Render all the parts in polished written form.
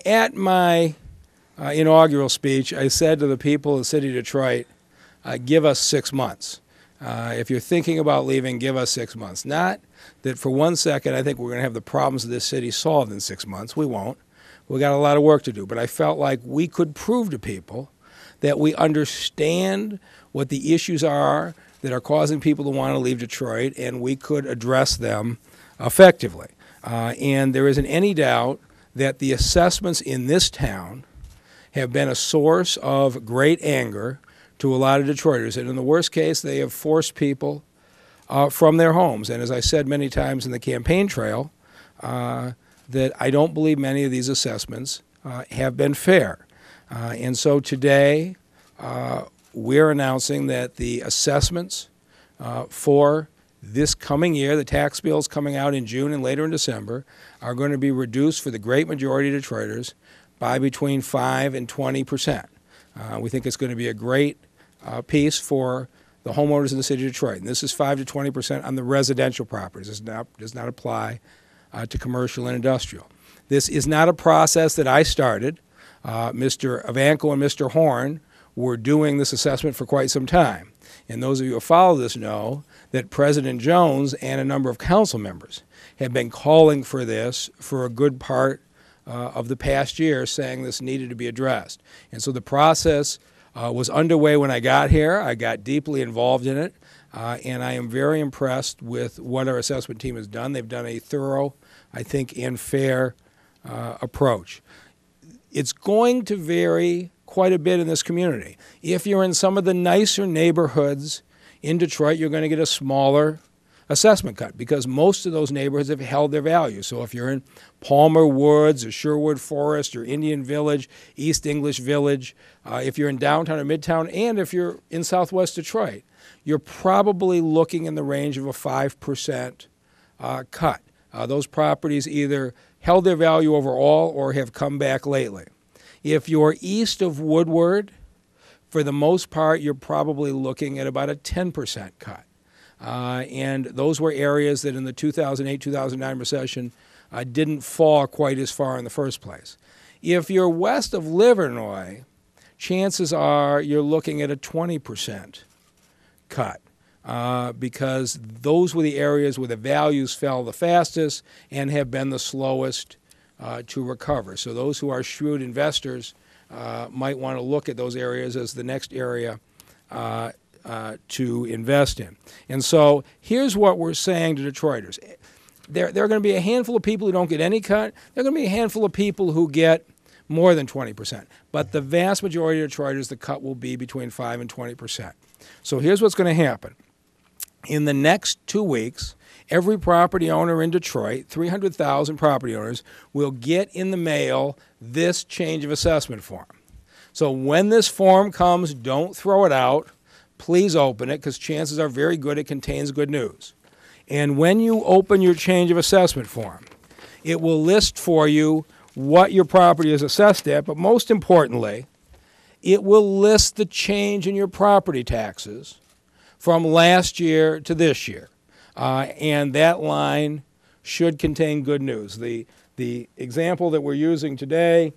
At my inaugural speech, I said to the people of the city of Detroit, give us 6 months. If you're thinking about leaving, give us 6 months. Not that for 1 second I think we're going to have the problems of this city solved in 6 months. We won't. We got a lot of work to do. But I felt like we could prove to people that we understand what the issues are that are causing people to want to leave Detroit, and we could address them effectively. And there isn't any doubt that the assessments in this town have been a source of great anger to a lot of Detroiters. And in the worst case, they have forced people from their homes. And as I said many times in the campaign trail, that I don't believe many of these assessments have been fair. And so today, we're announcing that the assessments for this coming year, the tax bills coming out in June and later in December, are going to be reduced for the great majority of Detroiters by between 5 and 20%. We think it's going to be a great piece for the homeowners in the city of Detroit. And this is 5 to 20% on the residential properties. It does not apply to commercial and industrial. This is not a process that I started. Mr. Ivanko and Mr. Horn were doing this assessment for quite some time. And those of you who follow this know that President Jones and a number of council members have been calling for this for a good part of the past year, saying this needed to be addressed. And so the process was underway when I got here. I got deeply involved in it, and I am very impressed with what our assessment team has done. They've done a thorough, I think, and fair approach. It's going to vary quite a bit in this community. If you're in some of the nicer neighborhoods in Detroit, you're going to get a smaller assessment cut because most of those neighborhoods have held their value. So if you're in Palmer Woods or Sherwood Forest or Indian Village, East English Village, if you're in downtown or midtown, and if you're in southwest Detroit, you're probably looking in the range of a 5% cut. Those properties either held their value overall or have come back lately. If you're east of Woodward, for the most part, you're probably looking at about a 10% cut. And those were areas that in the 2008-2009 recession didn't fall quite as far in the first place. If you're west of Livernois, chances are you're looking at a 20% cut because those were the areas where the values fell the fastest and have been the slowest to recover. So those who are shrewd investors might want to look at those areas as the next area to invest in. And so here's what we're saying to Detroiters. There are going to be a handful of people who don't get any cut. There are going to be a handful of people who get more than 20%. But the vast majority of Detroiters, the cut will be between 5 and 20%. So here's what's going to happen. In the next 2 weeks, every property owner in Detroit, 300,000 property owners, will get in the mail this change of assessment form. So when this form comes, don't throw it out. Please open it because chances are very good it contains good news. And when you open your change of assessment form, it will list for you what your property is assessed at, but most importantly, it will list the change in your property taxes from last year to this year. And that line should contain good news. The example that we're using today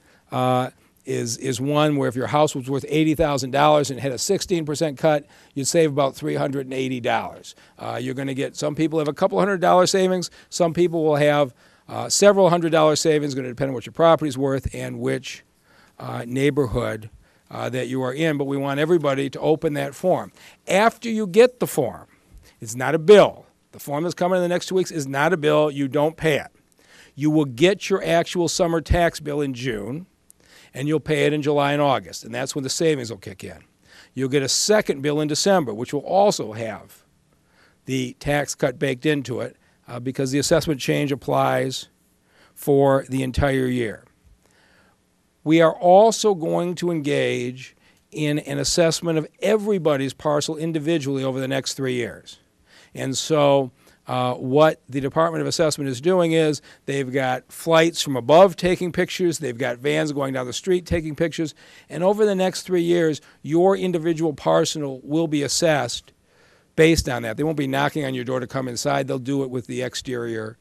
is one where if your house was worth $80,000 and had a 16% cut, you'd save about $380. You're going to get, some people have a couple $100 savings, some people will have several $100 savings, going to depend on what your property's worth and which neighborhood that you are in, but we want everybody to open that form. After you get the form, it's not a bill. The form that's coming in the next 2 weeks is not a bill. You don't pay it. You will get your actual summer tax bill in June, and you'll pay it in July and August, and that's when the savings will kick in. You'll get a second bill in December, which will also have the tax cut baked into it because the assessment change applies for the entire year. We are also going to engage in an assessment of everybody's parcel individually over the next 3 years. And so what the Department of Assessment is doing is they've got flights from above taking pictures, they've got vans going down the street taking pictures, and over the next 3 years, your individual parcel will be assessed based on that. They won't be knocking on your door to come inside. They'll do it with the exterior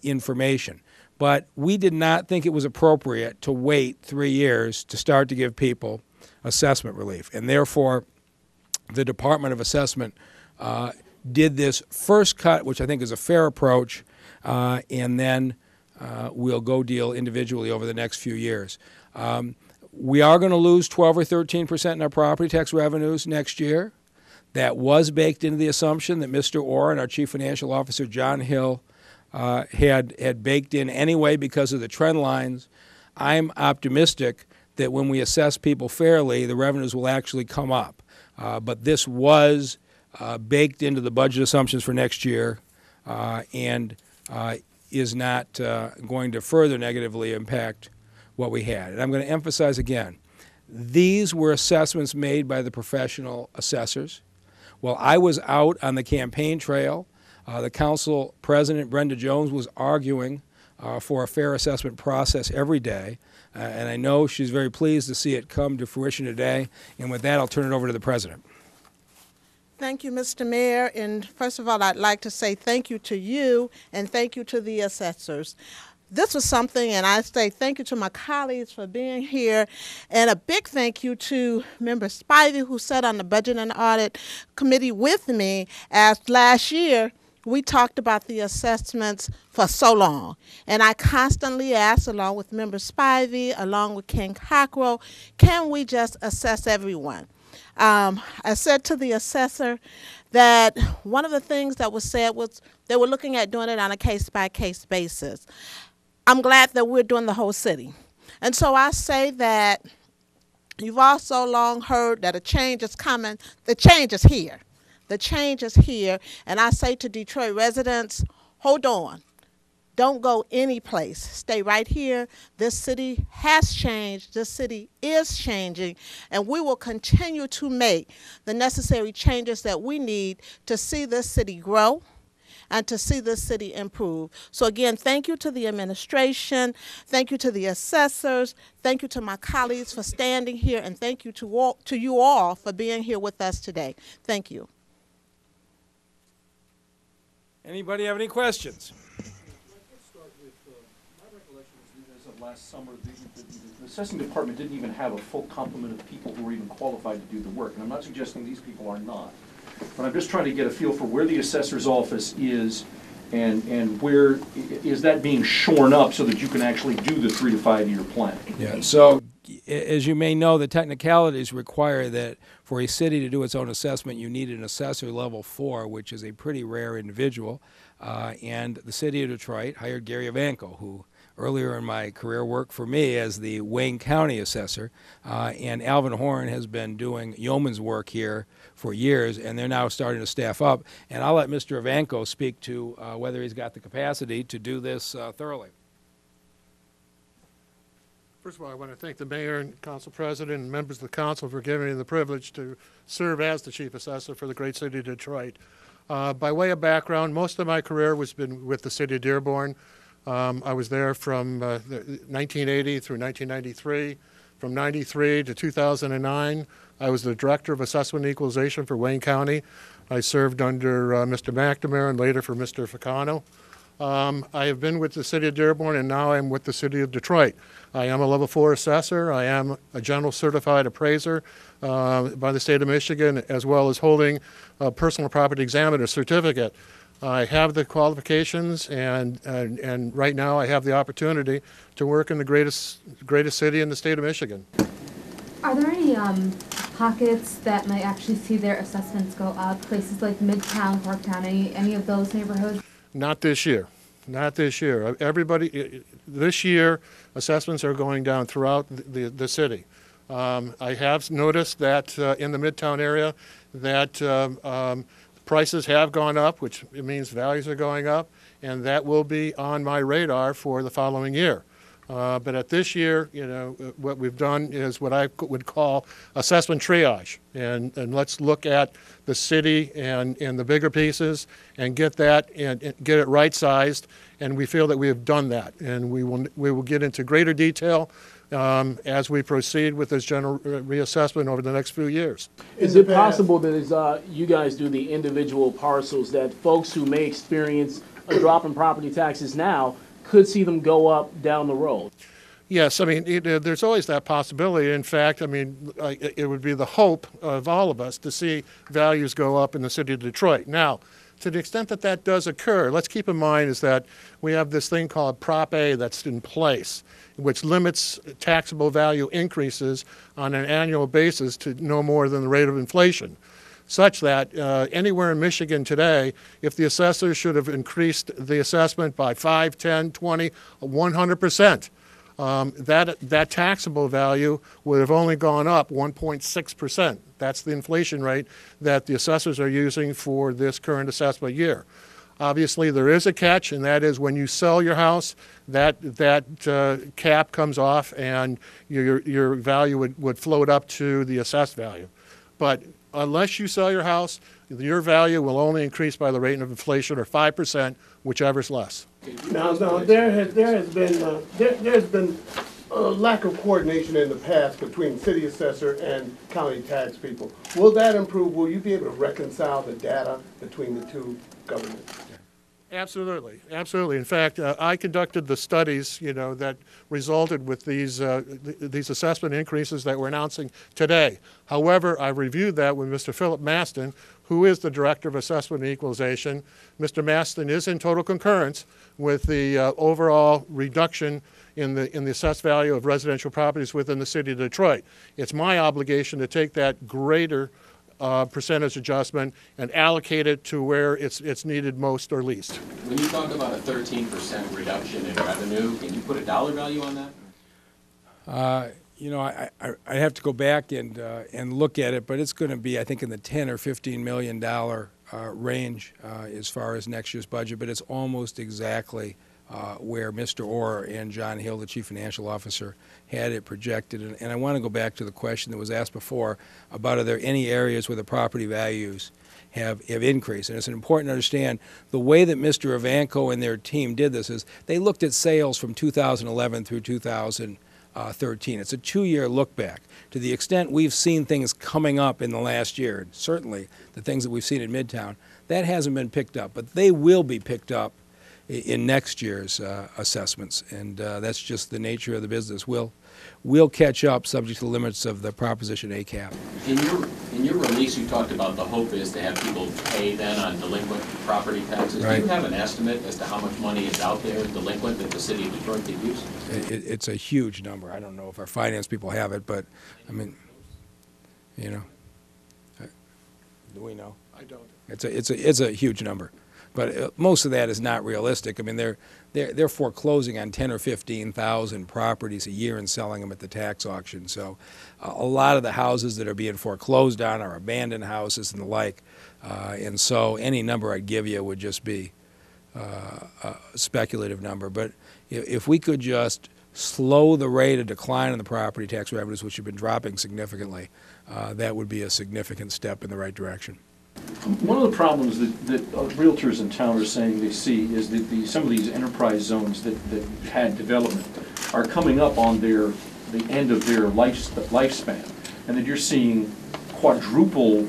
information. But we did not think it was appropriate to wait 3 years to start to give people assessment relief. And therefore, the Department of Assessment did this first cut, which I think is a fair approach, and then we'll go deal individually over the next few years. We are going to lose 12 or 13% in our property tax revenues next year. That was baked into the assumption that Mr. Orr and our Chief Financial Officer, John Hill, had baked in anyway because of the trend lines. I'm optimistic that when we assess people fairly, the revenues will actually come up. But this was baked into the budget assumptions for next year and is not going to further negatively impact what we had. And I'm going to emphasize again, these were assessments made by the professional assessors. While I was out on the campaign trail, the council president, Brenda Jones, was arguing for a fair assessment process every day. And I know she's very pleased to see it come to fruition today. And with that, I'll turn it over to the president. Thank you, Mr. Mayor. And first of all, I'd like to say thank you to you and thank you to the assessors. This was something, and I say thank you to my colleagues for being here, and a big thank you to Member Spivey, who sat on the Budget and Audit Committee with me, as last year we talked about the assessments for so long. And I constantly asked, along with Member Spivey, along with Ken Cockrell, can we just assess everyone? I said to the assessor that one of the things that was said was they were looking at doing it on a case-by-case basis. I'm glad that we're doing the whole city. And so I say that you've also long heard that a change is coming. The change is here. The change is here. And I say to Detroit residents, hold on. Don't go any place. Stay right here. This city has changed. This city is changing. And we will continue to make the necessary changes that we need to see this city grow and to see this city improve. So again, thank you to the administration, thank you to the assessors, thank you to my colleagues for standing here, and thank you to you all for being here with us today. Thank you. Anybody have any questions? Let's start with, my recollection is as of last summer, the assessing department didn't even have a full complement of people who were even qualified to do the work. And I'm not suggesting these people are not. But I'm just trying to get a feel for where the assessor's office is and where is that being shorn up so that you can actually do the 3 to 5 year plan. Yeah, so as you may know, the technicalities require that for a city to do its own assessment, you need an assessor level 4, which is a pretty rare individual. And the city of Detroit hired Gary Evanko, who earlier in my career worked for me as the Wayne County assessor. And Alvin Horn has been doing yeoman's work here for years, and they're now starting to staff up. And I'll let Mr. Evanko speak to whether he's got the capacity to do this thoroughly. First of all, I want to thank the mayor and council president and members of the council for giving me the privilege to serve as the chief assessor for the great city of Detroit. By way of background, most of my career has been with the city of Dearborn. I was there from 1980 through 1993. From 93 to 2009, I was the director of assessment and equalization for Wayne County. I served under Mr. McNamara and later for Mr. Ficano. I have been with the city of Dearborn and now I'm with the city of Detroit. I am a level 4 assessor. I am a general certified appraiser by the state of Michigan, as well as holding a personal property examiner certificate. I have the qualifications and right now I have the opportunity to work in the greatest city in the state of Michigan. Are there any pockets that might actually see their assessments go up, places like Midtown, Parktown, any of those neighborhoods? Not this year. Not this year. Everybody, this year, assessments are going down throughout the city. I have noticed that in the Midtown area that prices have gone up, which means values are going up, and that will be on my radar for the following year. But at this year, you know, what we've done is what I would call assessment triage. And let's look at the city and the bigger pieces and get that and get it right-sized. And we feel that we have done that. And we will get into greater detail as we proceed with this general reassessment over the next few years. Is it possible that as you guys do the individual parcels that folks who may experience a drop in property taxes now could see them go up down the road. Yes, I mean, there's always that possibility. In fact, I mean, it would be the hope of all of us to see values go up in the city of Detroit. Now, to the extent that that does occur, let's keep in mind is that we have this thing called Prop A that's in place, which limits taxable value increases on an annual basis to no more than the rate of inflation, such that anywhere in Michigan today, if the assessor should have increased the assessment by 5, 10, 20, 100%, that taxable value would have only gone up 1.6%. That's the inflation rate that the assessors are using for this current assessment year. Obviously, there is a catch, and that is when you sell your house, that cap comes off, and your value would float up to the assessed value. But unless you sell your house, your value will only increase by the rate of inflation, or 5%, whichever's less. Now, there's been a lack of coordination in the past between city assessor and county tax people. Will that improve? Will you be able to reconcile the data between the two governments? Absolutely, absolutely. In fact, I conducted the studies, that resulted with these assessment increases that we're announcing today. However, I reviewed that with Mr. Philip Maston, who is the Director of Assessment and Equalization. Mr. Maston is in total concurrence with the overall reduction in the assessed value of residential properties within the city of Detroit. It's my obligation to take that greater percentage adjustment and allocate it to where it's needed most or least. When you talk about a 13% reduction in revenue, can you put a dollar value on that? I have to go back and look at it, but it's going to be, I think, in the $10 or $15 million range as far as next year's budget, but it's almost exactly where Mr. Orr and John Hill, the Chief Financial Officer, had it projected. And I want to go back to the question that was asked before about are there any areas where the property values have increased. And it's important to understand the way that Mr. Ivanko and their team did this is they looked at sales from 2011 through 2013. It's a 2-year look back. To the extent we've seen things coming up in the last year, and certainly the things that we've seen in Midtown, that hasn't been picked up. But they will be picked up in next year's assessments, and that's just the nature of the business. We'll catch up subject to the limits of the Proposition A cap. In your release, you talked about the hope is to have people pay then on delinquent property taxes. Right. Do you have an estimate as to how much money is out there delinquent that the city of Detroit could use? It's a huge number. I don't know if our finance people have it, but I mean, do we know? I don't. It's a huge number. But most of that is not realistic. I mean, they're foreclosing on 10 or 15,000 properties a year and selling them at the tax auction. So a lot of the houses that are being foreclosed on are abandoned houses and the like. And so any number I'd give you would just be a speculative number. But if we could just slow the rate of decline in the property tax revenues, which have been dropping significantly, that would be a significant step in the right direction. One of the problems that realtors in town are saying they see is that some of these enterprise zones that had development are coming up on the end of their lifespan, and that you're seeing quadruple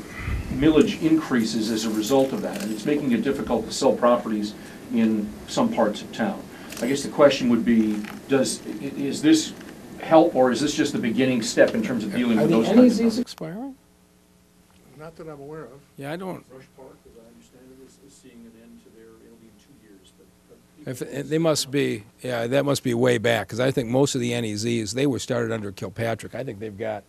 millage increases as a result of that, and it's making it difficult to sell properties in some parts of town. I guess the question would be, is this help, or is this just the beginning step in terms of dealing with those kinds of Are the problems? NEZs expiring? Not that I'm aware of. Yeah, I don't. Rush Park, as I understand it, is seeing an end to it'll be in 2 years, but They must be, yeah, that must be way back, because I think most of the NEZs, they were started under Kilpatrick. I think they've got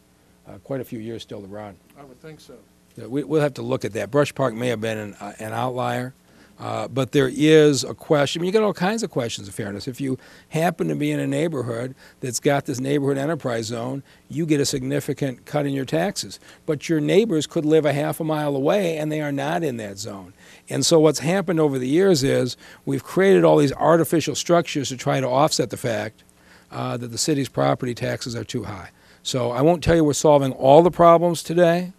quite a few years still to run. I would think so. Yeah, we'll have to look at that. Brush Park may have been an outlier, but there is a question. I mean, you got all kinds of questions of fairness. If you happen to be in a neighborhood that's got this neighborhood enterprise zone, you get a significant cut in your taxes. But your neighbors could live a half a mile away, and they are not in that zone. And so what's happened over the years is we've created all these artificial structures to try to offset the fact that the city's property taxes are too high. So I won't tell you we're solving all the problems today,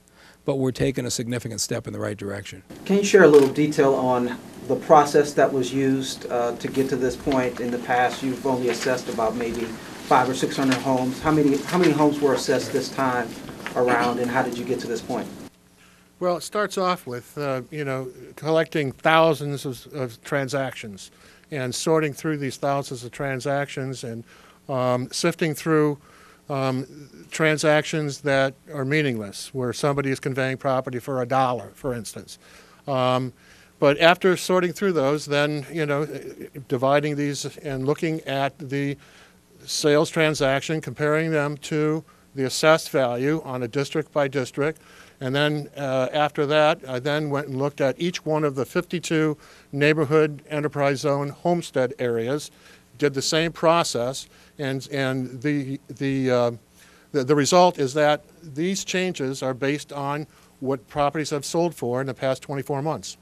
but we're taking a significant step in the right direction. Can you share a little detail on the process that was used to get to this point? In the past, you've only assessed about maybe 500 or 600 homes. How many homes were assessed this time around, and how did you get to this point? Well, it starts off with, collecting thousands of transactions. and sorting through these thousands of transactions and sifting through transactions that are meaningless, where somebody is conveying property for $1, for instance. But after sorting through those, then, you know, dividing these and looking at the sales transaction, comparing them to the assessed value on a district by district, and then after that, I then went and looked at each one of the 52 neighborhood enterprise zone homestead areas, did the same process, and the result is that these changes are based on what properties have sold for in the past 24 months.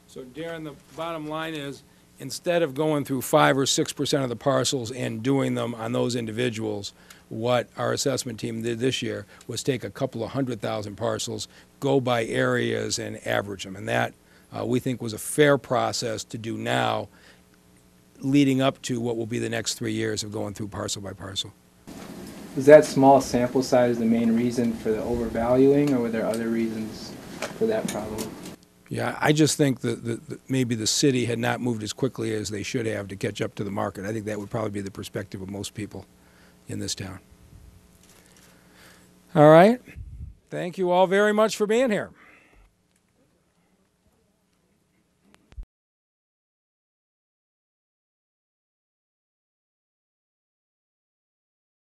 So Darren, the bottom line is, instead of going through 5 or 6% of the parcels and doing them on those individuals, what our assessment team did this year was take a couple of 100,000 parcels, go by areas and average them. And that, we think, was a fair process to do now, leading up to what will be the next 3 years of going through parcel by parcel. Was that small sample size the main reason for the overvaluing, or were there other reasons for that problem? Yeah, I just think that maybe the city had not moved as quickly as they should have to catch up to the market. I think that would probably be the perspective of most people in this town. All right. Thank you all very much for being here.